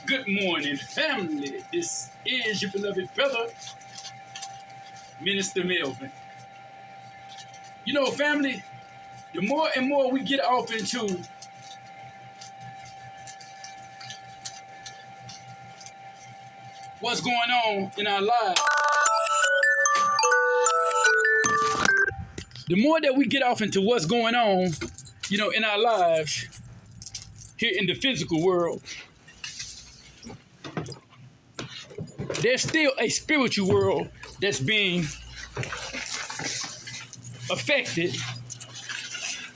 Good morning, family. This is your beloved brother, Minister Melvin. You know, family, the more and more we get off into what's going on in our lives, the more that we get off into what's going on, in our lives here in the physical world, there's still a spiritual world that's being affected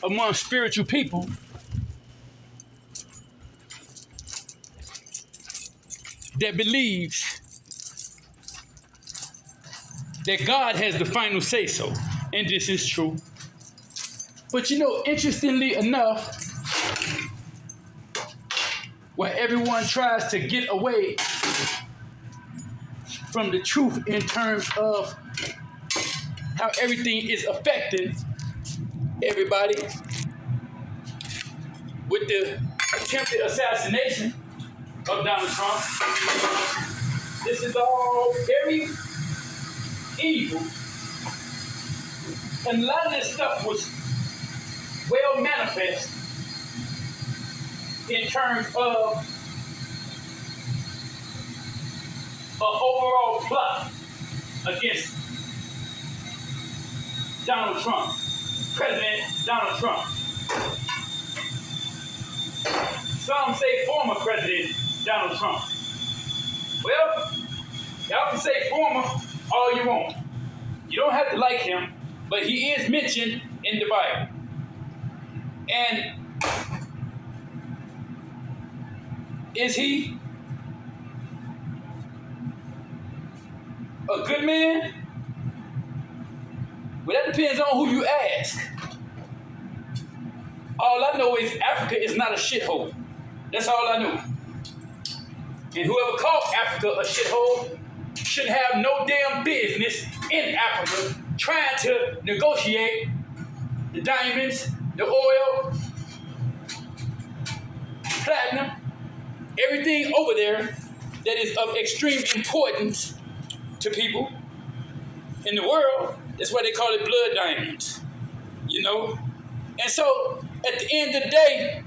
among spiritual people that believes that God has the final say so, and this is true. But interestingly enough, where everyone tries to get away from the truth in terms of how everything is affecting everybody with the attempted assassination of Donald Trump. This is all very evil. And a lot of this stuff was well manifest in terms of an overall plot against Donald Trump, President Donald Trump. Some say former President Donald Trump. Well, y'all can say former all you want. You don't have to like him, but he is mentioned in the Bible. And is he a good man? Well, that depends on who you ask. All I know is Africa is not a shithole. That's all I know. And whoever called Africa a shithole should have no damn business in Africa trying to negotiate the diamonds, the oil, platinum, everything over there that is of extreme importance to people in the world. That's why they call it blood diamonds, And so, at the end of the day,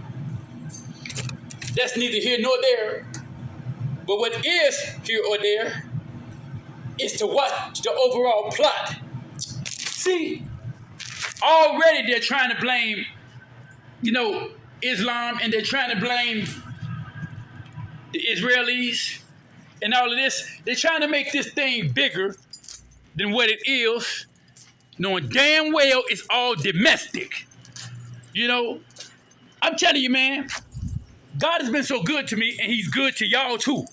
that's neither here nor there. But what is here or there is to watch the overall plot. See, already they're trying to blame, Islam, and they're trying to blame the Israelis and all of this. They're trying to make this thing bigger than what it is, knowing damn well it's all domestic. I'm telling you, man, God has been so good to me, and he's good to y'all too.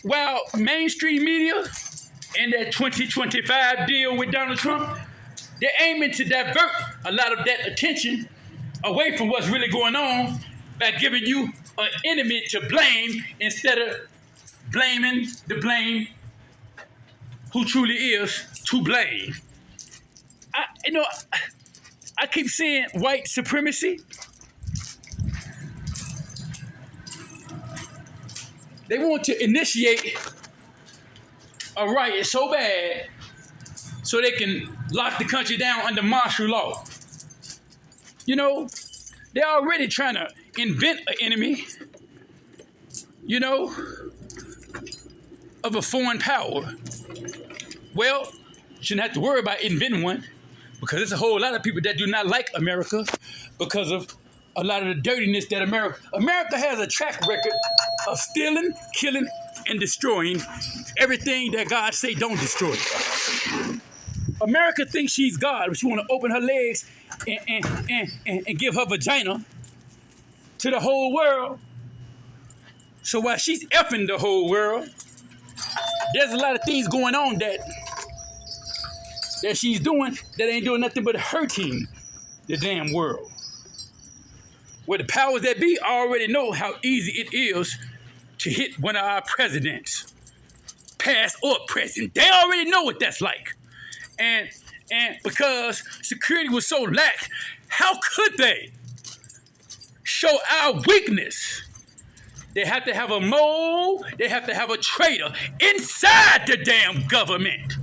While mainstream media and that 2025 deal with Donald Trump, they're aiming to divert a lot of that attention away from what's really going on by giving you an enemy to blame instead of blaming the blame who truly is to blame. I keep seeing white supremacy. They want to initiate a riot so bad so they can lock the country down under martial law. They're already trying to invent an enemy, of a foreign power. Well, you shouldn't have to worry about inventing one, because there's a whole lot of people that do not like America because of a lot of the dirtiness that America has a track record of stealing, killing, and destroying everything that God say don't destroy. America thinks she's God, but she want to open her legs and give her vagina to the whole world. So while she's effing the whole world, there's a lot of things going on that she's doing that ain't doing nothing but hurting the damn world. Where the powers that be already know how easy it is to hit one of our presidents, past or present. They already know what that's like. And because security was so lax, how could they show our weakness They have to have a mole. They have to have a traitor inside the damn government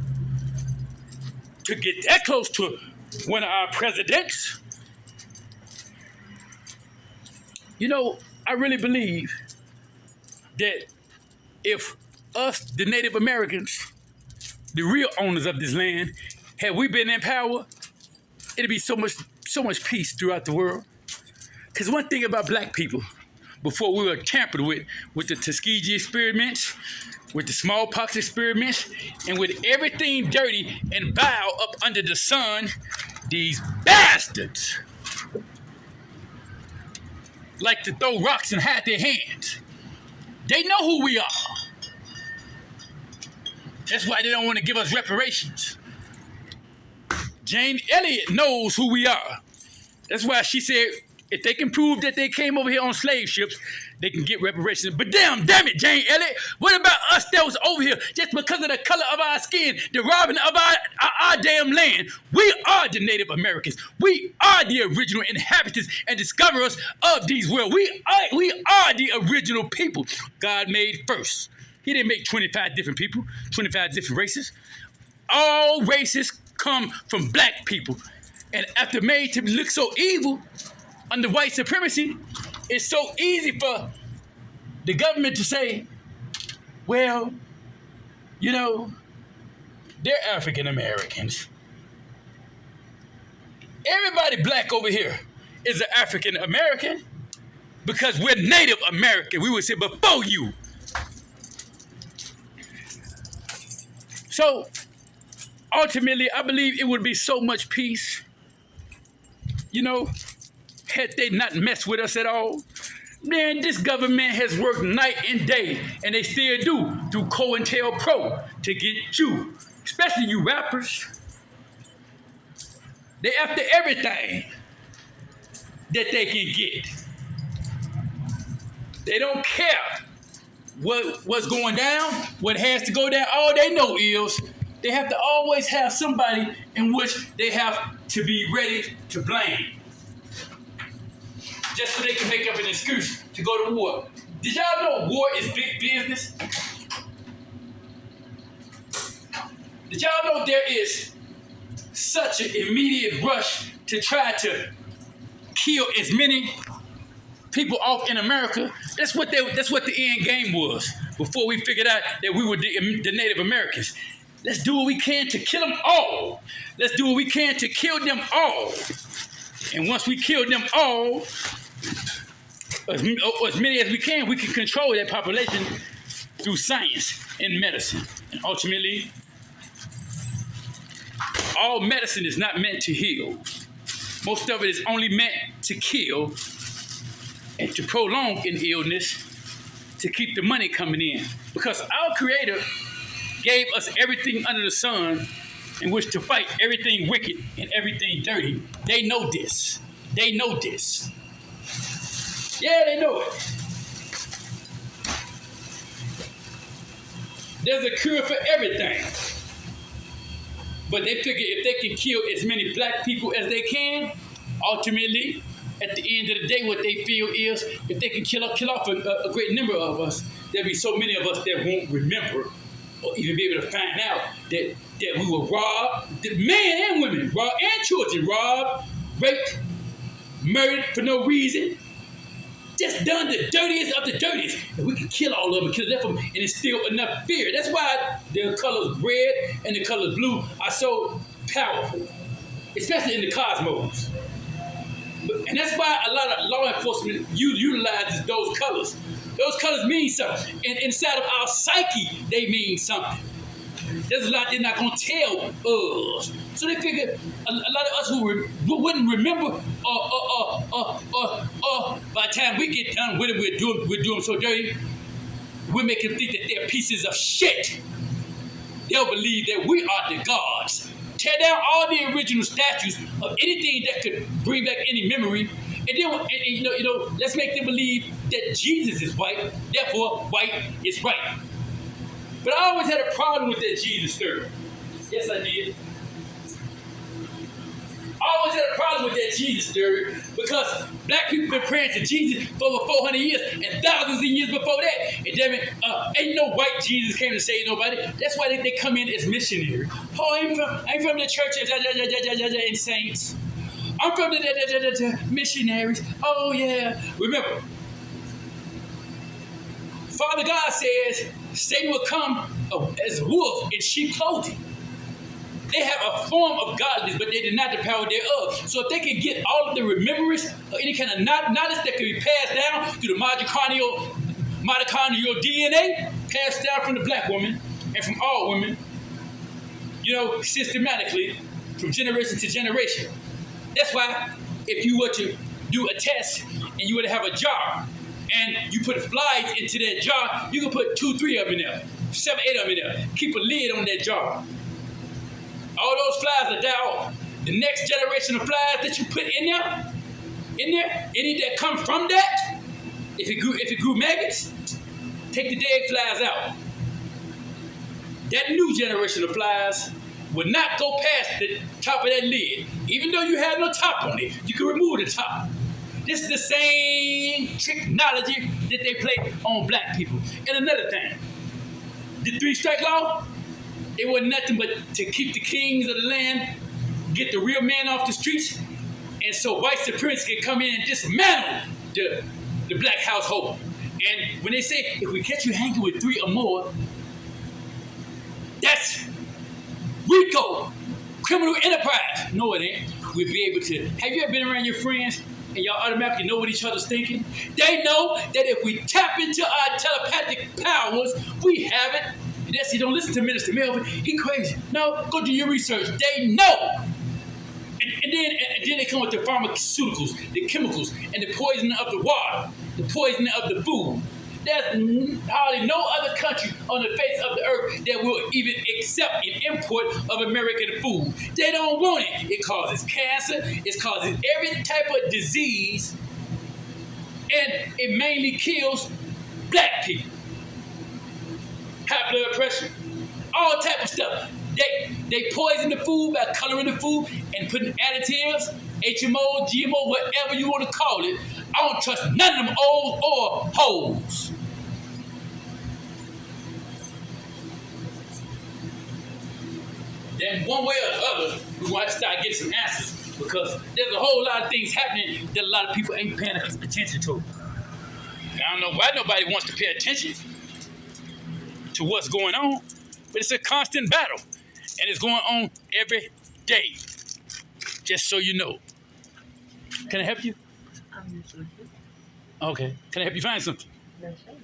to get that close to one of our presidents. You know, I really believe that if us, the Native Americans, the real owners of this land, had we been in power, it'd be so much peace throughout the world. Because one thing about black people, before we were tampered with the Tuskegee experiments, with the smallpox experiments, and with everything dirty and vile up under the sun, these bastards like to throw rocks and hide their hands. They know who we are. That's why they don't want to give us reparations. Jane Elliott knows who we are. That's why she said if they can prove that they came over here on slave ships, they can get reparations. But damn it, Jane Elliott, what about us that was over here just because of the color of our skin, the robbing of our damn land? We are the Native Americans. We are the original inhabitants and discoverers of these worlds. We are the original people God made first. He didn't make 25 different people, 25 different races. All races come from black people. And after made to look so evil under white supremacy, it's so easy for the government to say, well, you know, they're African Americans. Everybody black over here is an African American because we're Native American. We would say before you. So ultimately, I believe it would be so much peace, you know, had they not messed with us at all. Man, this government has worked night and day, and they still do, through COINTELPRO to get you, especially you rappers. They after everything that they can get. They don't care what's going down, what has to go down. All they know is they have to always have somebody in which they have to be ready to blame. Just so they can make up an excuse to go to war. Did y'all know war is big business? Did y'all know there is such an immediate rush to try to kill as many people off in America? That's what the end game was before we figured out that we were the Native Americans. Let's do what we can to kill them all. Let's do what we can to kill them all. And once we kill them all, as many as we can control that population through science and medicine. And ultimately, all medicine is not meant to heal. Most of it is only meant to kill and to prolong an illness to keep the money coming in. Because our Creator gave us everything under the sun in which to fight everything wicked and everything dirty. They know this. They know this. Yeah, they know it. There's a cure for everything. But they figure if they can kill as many black people as they can, ultimately, at the end of the day, what they feel is if they can kill off a great number of us, there'll be so many of us that won't remember or even be able to find out that we were robbed, men and women, robbed and children, robbed, raped, murdered for no reason. Just done the dirtiest of the dirtiest. And we can kill all of them, kill enough of them, and instill enough fear. That's why the colors red and the colors blue are so powerful, especially in the cosmos. And that's why a lot of law enforcement utilizes those colors. Those colors mean something. And inside of our psyche, they mean something. There's a lot they're not going to tell us. So they figure a lot of us who wouldn't remember by the time we get done with it, we're doing so dirty, we make them think that they're pieces of shit. They'll believe that we are the gods. Tear down all the original statues of anything that could bring back any memory. And then, let's make them believe that Jesus is white, therefore white is right. But I always had a problem with that Jesus story. Yes, I did. I always had a problem with that Jesus theory because black people been praying to Jesus for over 400 years and thousands of years before that. And damn it, ain't no white Jesus came to save nobody. That's why they come in as missionaries. Oh, I'm from the church and saints. I'm from the missionaries. Oh, yeah. Remember, Father God says Satan will come as a wolf in sheep clothing. They have a form of godliness, but they did not the power thereof. So if they can get all of the remembrance or any kind of knowledge that can be passed down through the mitochondrial DNA, passed down from the black woman and from all women, systematically from generation to generation. That's why if you were to do a test and you were to have a jar and you put flies into that jar, you can put 2, 3 of them in there, 7, 8 of them in there. Keep a lid on that jar. All those flies will die off. The next generation of flies that you put in there, any that come from that, if it grew maggots, take the dead flies out. That new generation of flies will not go past the top of that lid. Even though you have no top on it, you can remove the top. This is the same technology that they play on black people. And another thing, the 3-strike law, it wasn't nothing but to keep the kings of the land, get the real men off the streets, and so white supremacists can come in and dismantle the black household. And when they say, if we catch you hanging with 3 or more, that's RICO, criminal enterprise. No, it ain't. We'll be able to. Have you ever been around your friends and y'all automatically know what each other's thinking? They know that if we tap into our telepathic powers, we have it. And that's it. Don't listen to Minister Melvin. He crazy. No, go do your research. They know. And then they come with the pharmaceuticals, the chemicals, and the poisoning of the water, the poisoning of the food. There's hardly no other country on the face of the earth that will even accept an import of American food. They don't want it. It causes cancer. It causes every type of disease. And it mainly kills black people. High blood pressure, all type of stuff. They poison the food by coloring the food and putting additives, HMO, GMO, whatever you want to call it. I don't trust none of them old or hoes. Then one way or the other, we're going to start getting some answers because there's a whole lot of things happening that a lot of people ain't paying attention to. I don't know why nobody wants to pay attention to what's going on, but it's a constant battle, and it's going on every day, just so you know. Can I help you? Okay. Can I help you find something? No, sure.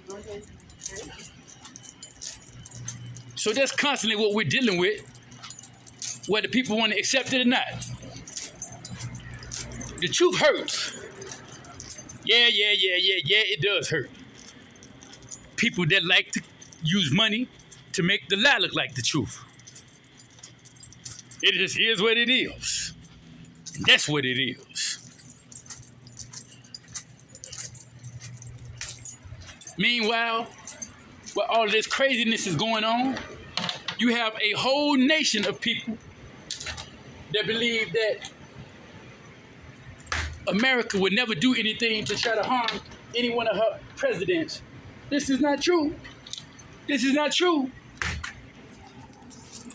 Go ahead. So that's constantly what we're dealing with, whether people want to accept it or not. The truth hurts. Yeah, it does hurt. People that like to use money to make the lie look like the truth. It just is what it is. And that's what it is. Meanwhile, while all this craziness is going on, you have a whole nation of people that believe that America would never do anything to try to harm any one of her presidents. This is not true. This is not true.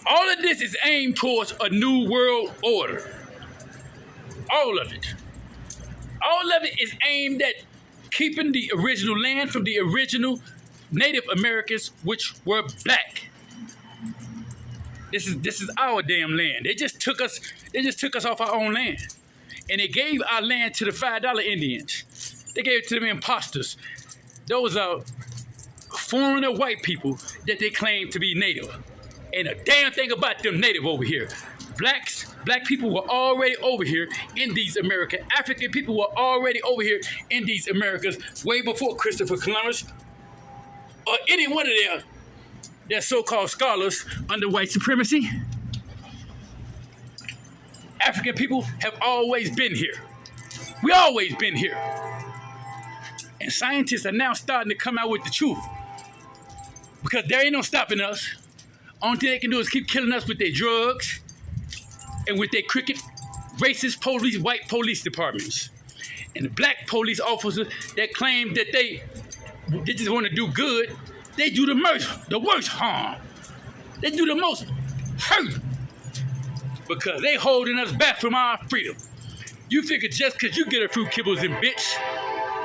All of this is aimed towards a new world order. All of it. All of it is aimed at keeping the original land from the original Native Americans, which were black. This is our damn land. They just took us off our own land. And they gave our land to the $5 Indians. They gave it to them imposters. Those are foreigner white people that they claim to be native. Ain't a damn thing about them native over here. Black people were already over here in these Americas. African people were already over here in these Americas way before Christopher Columbus or any one of their so-called scholars under white supremacy. African people have always been here. We always been here. And scientists are now starting to come out with the truth. Because there ain't no stopping us. Only thing they can do is keep killing us with their drugs and with their crooked, racist police, white police departments. And the black police officers that claim that they just want to do good, they do the worst harm. They do the most hurt because they holding us back from our freedom. You figure just because you get a few kibbles and bitch,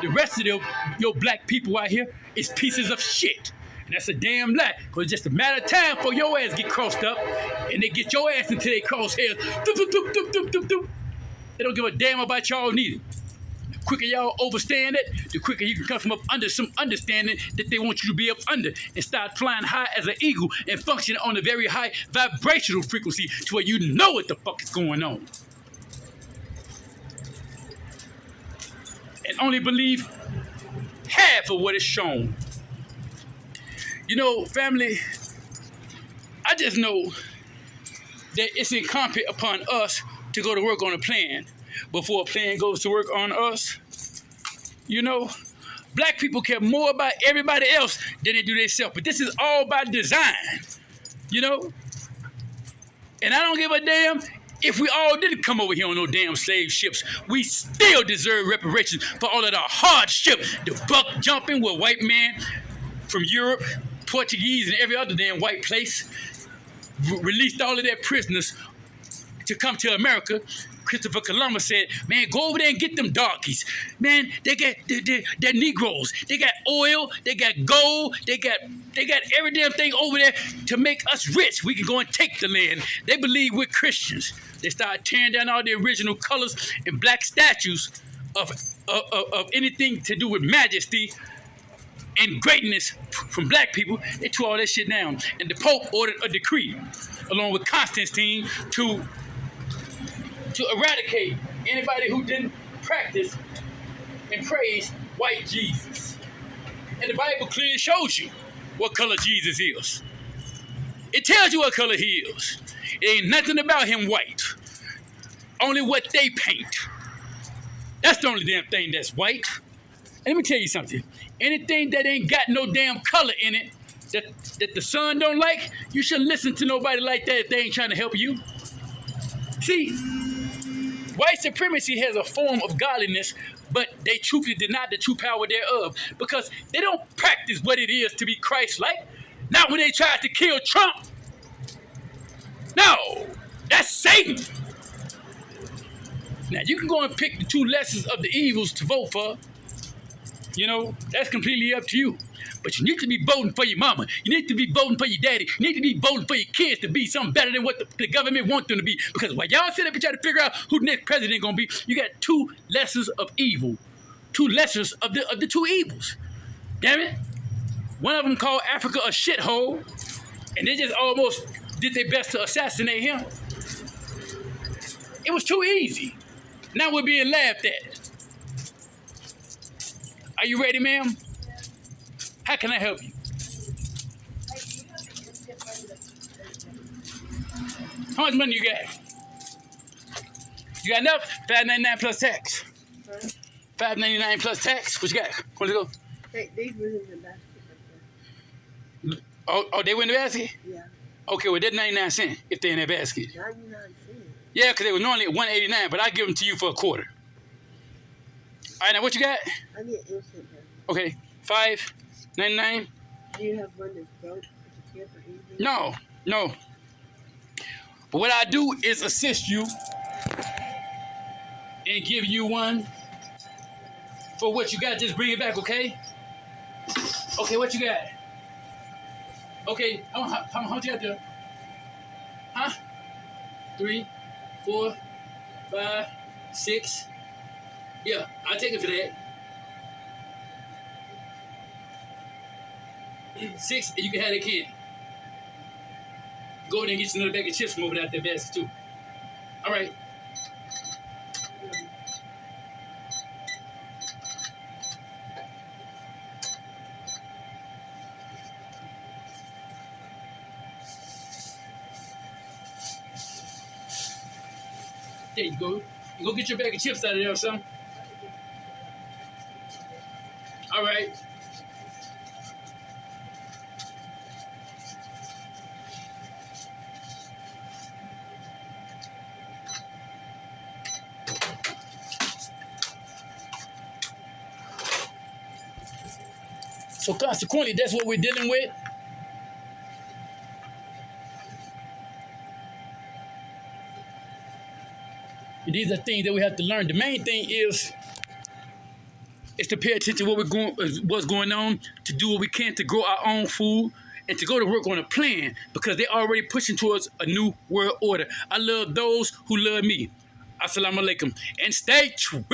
the rest of your black people out here is pieces of shit. And that's a damn lie. Because it's just a matter of time for your ass get crossed up and they get your ass into their crosshairs. Doop, doop, doop, doop, doop, doop, doop. They don't give a damn about y'all neither. The quicker y'all overstand it, the quicker you can come from up under some understanding that they want you to be up under and start flying high as an eagle and function on a very high vibrational frequency to where you know what the fuck is going on. And only believe half of what is shown. You know, family, I just know that it's incumbent upon us to go to work on a plan before a plan goes to work on us. You know, black people care more about everybody else than they do themselves. But this is all by design, you know? And I don't give a damn if we all didn't come over here on no damn slave ships. We still deserve reparations for all of the hardship, the buck jumping with white men from Europe, Portuguese, and every other damn white place released all of their prisoners to come to America. Christopher Columbus said, man, go over there and get them darkies. Man, they're Negroes. They got oil, they got gold, they got every damn thing over there to make us rich. We can go and take the land. They believe we're Christians. They started tearing down all the original colors and black statues of anything to do with majesty and greatness from black people. They tore all that shit down. And the Pope ordered a decree, along with Constantine, to eradicate anybody who didn't practice and praise white Jesus. And the Bible clearly shows you what color Jesus is. It tells you what color he is. It ain't nothing about him white. Only what they paint. That's the only damn thing that's white. And let me tell you something. Anything that ain't got no damn color in it, that the sun don't like, you shouldn't listen to nobody like that if they ain't trying to help you. See, white supremacy has a form of godliness, but they truthfully deny the true power thereof because they don't practice what it is to be Christ-like. Not when they tried to kill Trump. No, that's Satan. Now, you can go and pick the two lessons of the evils to vote for. You know, that's completely up to you. But you need to be voting for your mama. You need to be voting for your daddy. You need to be voting for your kids to be something better than what the government wants them to be. Because while y'all sit up and try to figure out who the next president going to be, you got two lessons of evil. Two lessons of the two evils. Damn it. One of them called Africa a shithole. And they just almost did their best to assassinate him. It was too easy. Now we're being laughed at. Are you ready, ma'am? How can I help you? How much money you got? You got enough? $5.99 plus tax. $5.99 plus tax. What you got? Where's it go? They went in the basket. Oh, they went in the basket? Yeah. Okay, well, that's 99 cents if they're in that basket. 99 cents. Yeah, because they were normally $1.89, but I give them to you for a quarter. All right, now what you got? I need instant pay. Okay, $5.99. Do you have one that's broke that you can't for anything? No. But what I do is assist you and give you one for what you got. Just bring it back, okay? Okay, what you got? Okay, how much you got there? Huh? 3, 4, 5, 6. Yeah, I'll take it for that. 6, and you can have that kid. Go over there and get you another bag of chips from over there at that basket, too. All right. There you go. You go get your bag of chips out of there or something. All right. So consequently, that's what we're dealing with. And these are things that we have to learn. The main thing is to pay attention to what's going on, to do what we can to grow our own food, and to go to work on a plan, because they're already pushing towards a new world order. I love those who love me. Assalamu alaikum. And stay true.